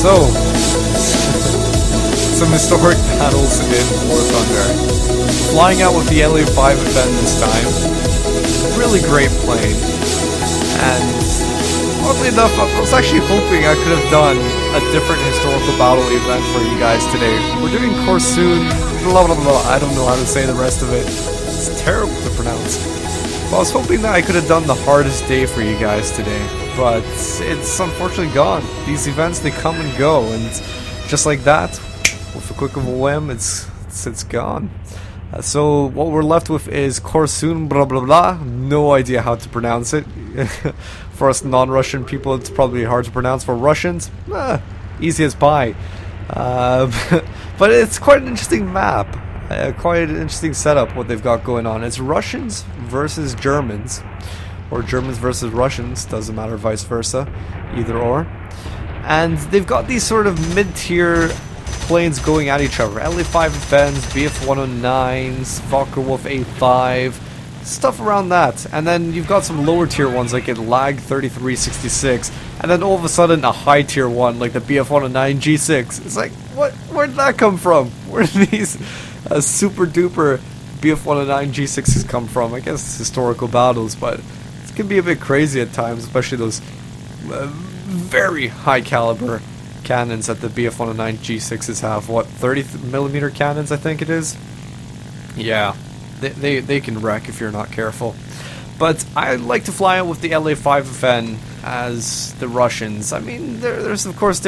So, some historic battles in War Thunder. Flying out with the LA5 event this time. Really great plane. And oddly enough, I was actually hoping I could have done a different historical battle event for you guys today. We're doing Korsun, blah blah blah, I don't know how to say the rest of it. It's terrible to pronounce. But I was hoping that I could have done the hardest day for you guys today. But it's unfortunately gone. These events, they come and go, and just like that, with a quick of a whim, it's gone. So what we're left with is Korsun, blah blah blah. No idea how to pronounce it. For us non-Russian people, it's probably hard to pronounce. For Russians, easy as pie. But it's quite an interesting map. Quite an interesting setup what they've got going on. It's Russians versus Germans, or Germans versus Russians, doesn't matter, vice versa, either or. And they've got these sort of mid-tier planes going at each other. LA5 Fens, BF-109s, Focke-Wulf A5, stuff around that. And then you've got some lower tier ones like a Lag 3366, and then all of a sudden a high tier one like the BF-109 G6. It's like, what? Where did that come from? Where did these super duper BF-109 G6s come from? I guess it's historical battles, but it can be a bit crazy at times, especially those very high caliber cannons that the BF-109 G6s have. What, 30mm cannons, I think it is? Yeah, they can wreck if you're not careful. But I like to fly out with the LA5FN as the Russians. I mean, there's of course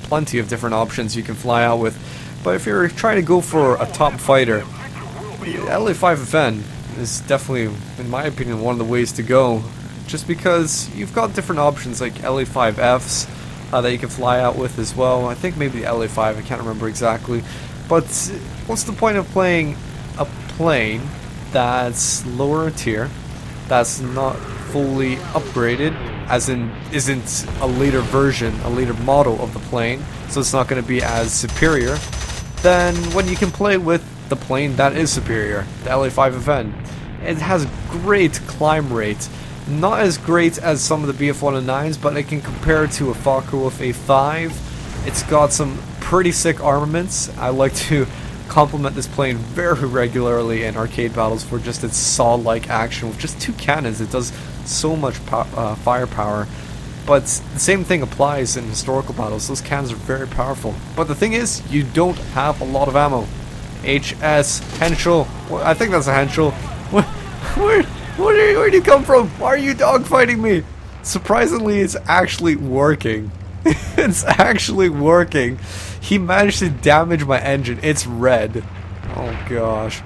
plenty of different options you can fly out with. But if you're trying to go for a top fighter, LA5FN is definitely, in my opinion, one of the ways to go. Just because you've got different options like LA5Fs that you can fly out with as well. I think maybe the LA5, I can't remember exactly. But what's the point of playing a plane that's lower tier, that's not fully upgraded, as in isn't a later version, a later model of the plane, so it's not going to be as superior, then when you can play with the plane that is superior, the LA5FN. It has great climb rate. Not as great as some of the BF-109s, but it can compare to a Focke-Wulf A5. It's got some pretty sick armaments. I like to compliment this plane very regularly in arcade battles for just its saw-like action. With just two cannons, it does so much firepower. But the same thing applies in historical battles. Those cannons are very powerful. But the thing is, you don't have a lot of ammo. HS, Henschel, I think that's a Henschel. Where do you come from? Why are you dogfighting me? Surprisingly, it's actually working. It's actually working. He managed to damage my engine. It's red. Oh gosh.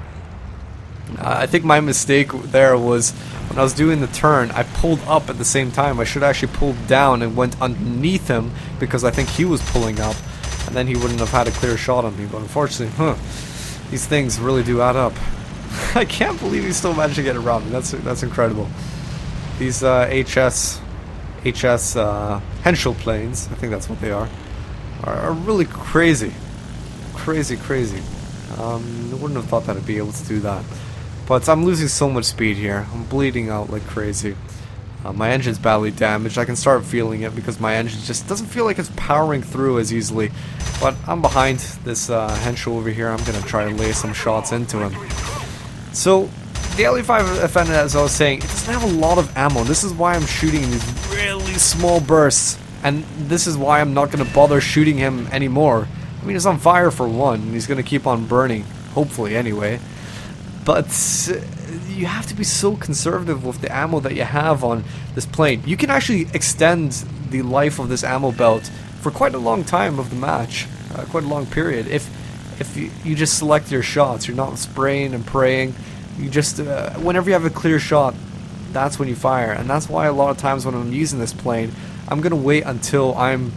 I think my mistake there was when I was doing the turn, I pulled up at the same time. I should actually pull down and went underneath him because I think he was pulling up, and then he wouldn't have had a clear shot on me. But unfortunately, these things really do add up. I can't believe he still managed to get around me. That's incredible. These HS Henschel planes, I think that's what they are really crazy. Crazy. I wouldn't have thought that I'd be able to do that. But I'm losing so much speed here. I'm bleeding out like crazy. My engine's badly damaged. I can start feeling it because my engine just doesn't feel like it's powering through as easily. But I'm behind this Henschel over here. I'm going to try and lay some shots into him. So, the LA5FN, as I was saying, it doesn't have a lot of ammo. This is why I'm shooting in these really small bursts. And this is why I'm not going to bother shooting him anymore. I mean, he's on fire for one, and he's going to keep on burning. Hopefully, anyway. But you have to be so conservative with the ammo that you have on this plane. You can actually extend the life of this ammo belt for quite a long time of the match. Quite a long period. if you just select your shots. You're not spraying and praying. You just, whenever you have a clear shot, that's when you fire. And that's why a lot of times when I'm using this plane, I'm going to wait until I'm,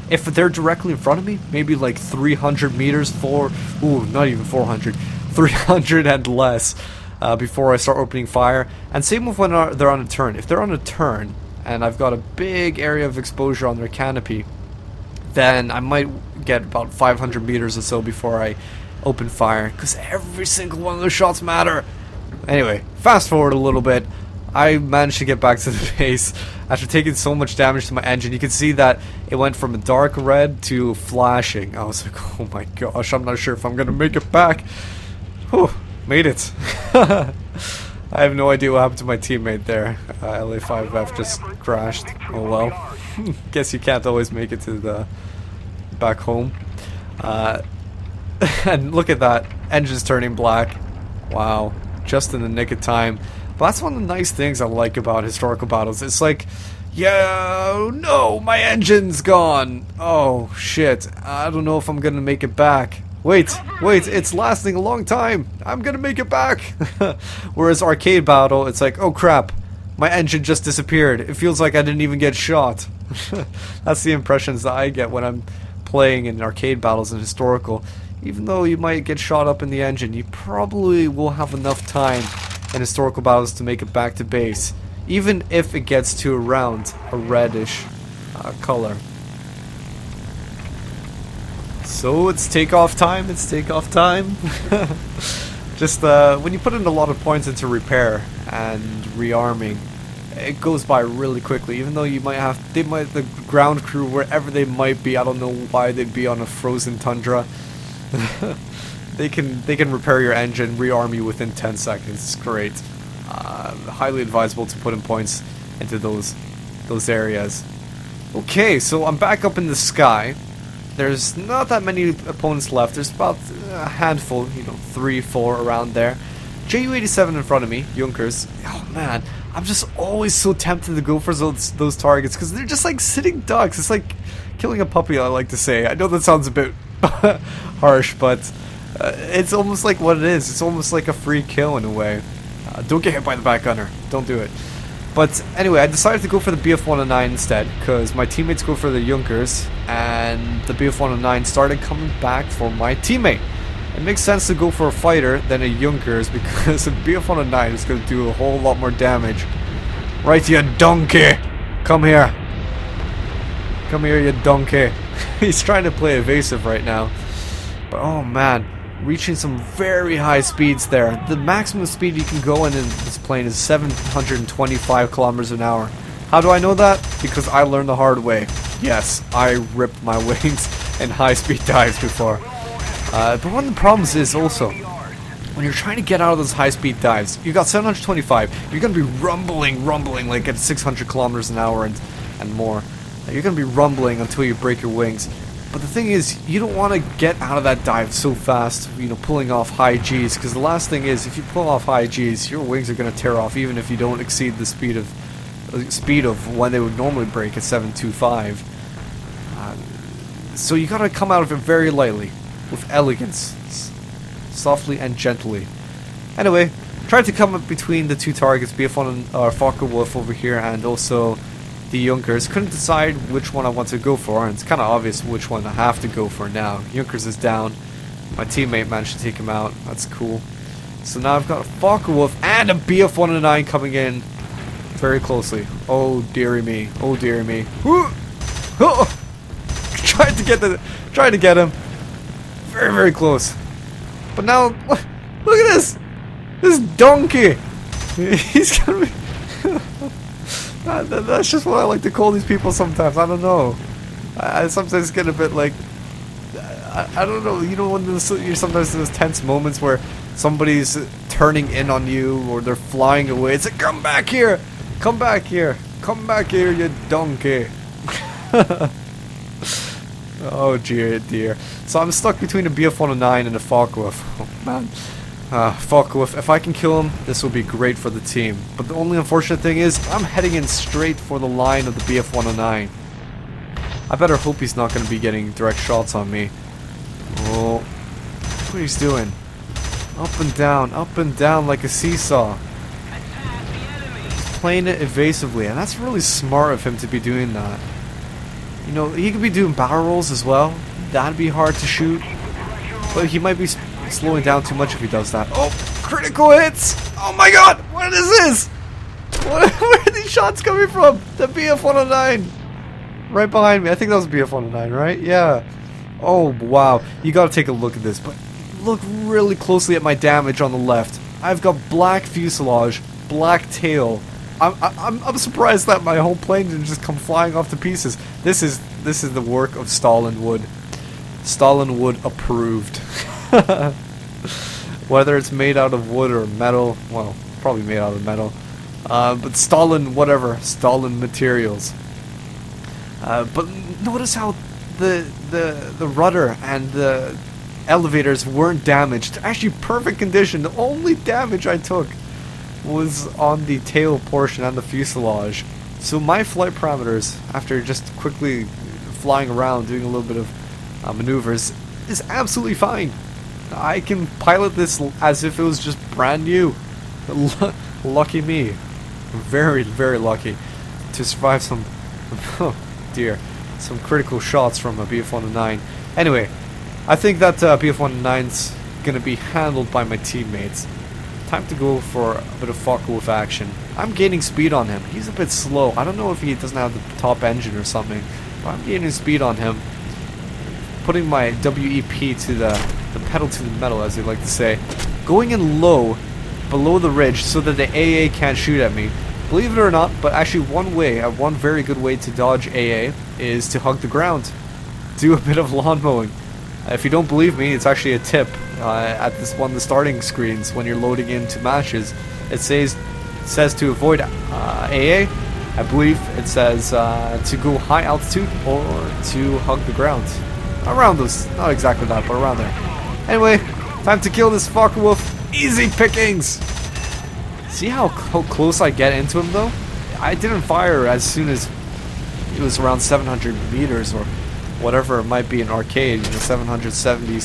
if they're directly in front of me, maybe like 300 meters, not even 400, 300 and less, before I start opening fire. And same with when they're on a turn. If they're on a turn, and I've got a big area of exposure on their canopy, then I might get about 500 meters or so before I open fire, because every single one of those shots matter. Anyway, fast forward a little bit. I managed to get back to the base after taking so much damage to my engine. You can see that it went from a dark red to flashing. I was like, oh my gosh, I'm not sure if I'm gonna make it back. Whew, made it. I have no idea what happened to my teammate there. LA5F just crashed. Oh well. Guess you can't always make it to the back home. And look at that, engine's turning black. Wow, just in the nick of time. But that's one of the nice things I like about historical battles. It's like, yeah, no, my engine's gone. Oh shit, I don't know if I'm gonna make it back. Wait, it's lasting a long time. I'm gonna make it back. Whereas arcade battle, it's like, oh crap, my engine just disappeared. It feels like I didn't even get shot. That's the impressions that I get when I'm playing in arcade battles and historical. Even though you might get shot up in the engine, you probably will have enough time in historical battles to make it back to base, even if it gets to around a reddish color. So it's takeoff time, Just when you put in a lot of points into repair and rearming, it goes by really quickly. Even though you might have, the ground crew, wherever they might be, I don't know why they'd be on a frozen tundra. They can repair your engine, rearm you within 10 seconds. It's great. Highly advisable to put in points into those areas. Okay, so I'm back up in the sky. There's not that many opponents left. There's about a handful, 3, 4 around there. JU-87 in front of me, Junkers. Oh man, I'm just always so tempted to go for those targets because they're just like sitting ducks. It's like killing a puppy, I like to say. I know that sounds a bit harsh, but it's almost like what it is. It's almost like a free kill in a way. Don't get hit by the back gunner. Don't do it. But anyway, I decided to go for the BF-109 instead because my teammates go for the Junkers and the BF-109 started coming back for my teammate. It makes sense to go for a fighter than a Junkers because a BF-109 is going to do a whole lot more damage. Right, you donkey! Come here. Come here, you donkey. He's trying to play evasive right now. But oh man, reaching some very high speeds there. The maximum speed you can go in this plane is 725 kilometers an hour. How do I know that? Because I learned the hard way. Yes, I ripped my wings in high speed dives before. But one of the problems is also, when you're trying to get out of those high speed dives, you got 725, you're going to be rumbling like at 600 kilometers an hour and more. You're going to be rumbling until you break your wings. But the thing is, you don't want to get out of that dive so fast, pulling off high G's, because the last thing is, if you pull off high G's, your wings are going to tear off, even if you don't exceed the speed of when they would normally break at 725. So you got to come out of it very lightly, with elegance, softly and gently. Anyway, tried to come up between the two targets, BF-1 or Focke-Wulf over here, and also the Junkers. Couldn't decide which one I want to go for, and it's kind of obvious which one I have to go for now. Junkers is down. My teammate managed to take him out. That's cool. So now I've got a Focke-Wulf and a BF-109 coming in very closely. Oh dearie me. Oh dearie me. Oh! Tried to get him. Very, very close. But now, look at this! This donkey! He's gonna be... That's just what I like to call these people sometimes. I don't know. I sometimes get a bit like... I don't know. When you're sometimes in those tense moments where somebody's turning in on you or they're flying away. It's like, come back here! Come back here! Come back here, you donkey! Oh dear. So I'm stuck between a BF-109 and a Focke-Wulf. Oh man. Focke-Wulf, if I can kill him, this will be great for the team. But the only unfortunate thing is, I'm heading in straight for the line of the BF-109. I better hope he's not going to be getting direct shots on me. Oh, what he's doing. Up and down like a seesaw. He's playing it evasively, and that's really smart of him to be doing that. You know, he could be doing barrel rolls as well. That'd be hard to shoot. But he might be slowing down too much if he does that. Oh, critical hits! Oh my god, what is this? Where are these shots coming from? The BF-109! Right behind me. I think that was BF-109, right? Yeah. Oh, wow. You gotta take a look at this, but look really closely at my damage on the left. I've got black fuselage, black tail. I'm surprised that my whole plane didn't just come flying off to pieces. This is the work of Stalin Wood. Stalin Wood approved. Whether it's made out of wood or metal, well, probably made out of metal. But Stalin, whatever, Stalin materials. But notice how the rudder and the elevators weren't damaged. Actually, perfect condition. The only damage I took was on the tail portion and the fuselage. So my flight parameters, after just quickly flying around, doing a little bit of maneuvers, is absolutely fine. I can pilot this as if it was just brand new. Lucky me. Very, very lucky to survive some, oh dear, some critical shots from a BF-109. Anyway, I think that BF-109's gonna be handled by my teammates. Time to go for a bit of fuck-wolf action. I'm gaining speed on him. He's a bit slow. I don't know if he doesn't have the top engine or something, but I'm gaining speed on him. Putting my WEP to the pedal to the metal, as they like to say. Going in low, below the ridge, so that the AA can't shoot at me. Believe it or not, but actually one very good way to dodge AA is to hug the ground. Do a bit of lawn mowing. If you don't believe me, it's actually a tip. At one of the starting screens when you're loading into matches, it says to avoid AA. I believe it says to go high altitude or to hug the ground. Around those, not exactly that, but around there. Anyway, time to kill this fucker wolf. Easy pickings. See how close I get into him though? I didn't fire as soon as it was around 700 meters or whatever it might be in arcade, 770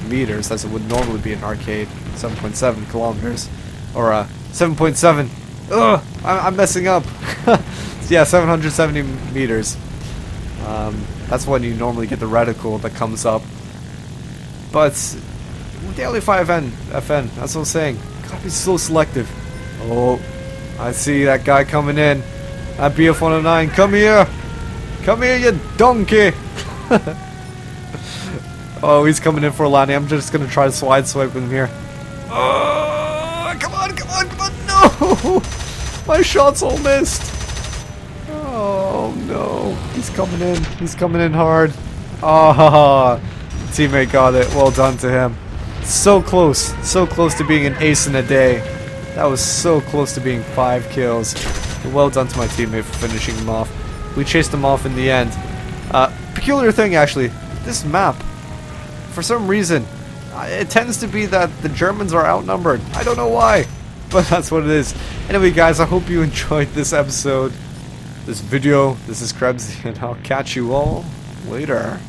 meters as it would normally be in arcade, 7.7 kilometers, or 7.7, ugh, I'm messing up. So yeah, 770 meters, that's when you normally get the reticle that comes up, but with the LE5FN, that's what I'm saying, gotta be so selective. Oh, I see that guy coming in, that BF-109, come here you donkey. Oh, he's coming in for a landing. I'm just gonna try to swipe with him here. Oh, come on, no! My shot's all missed. Oh no, he's coming in hard. Ah, teammate got it. Well done to him. So close to being an ace in a day. That was so close to being 5 kills. Well done to my teammate for finishing him off. We chased him off in the end. Peculiar thing actually, this map, for some reason, it tends to be that the Germans are outnumbered. I don't know why, but that's what it is. Anyway guys, I hope you enjoyed this episode, this video. This is Krebs, and I'll catch you all later.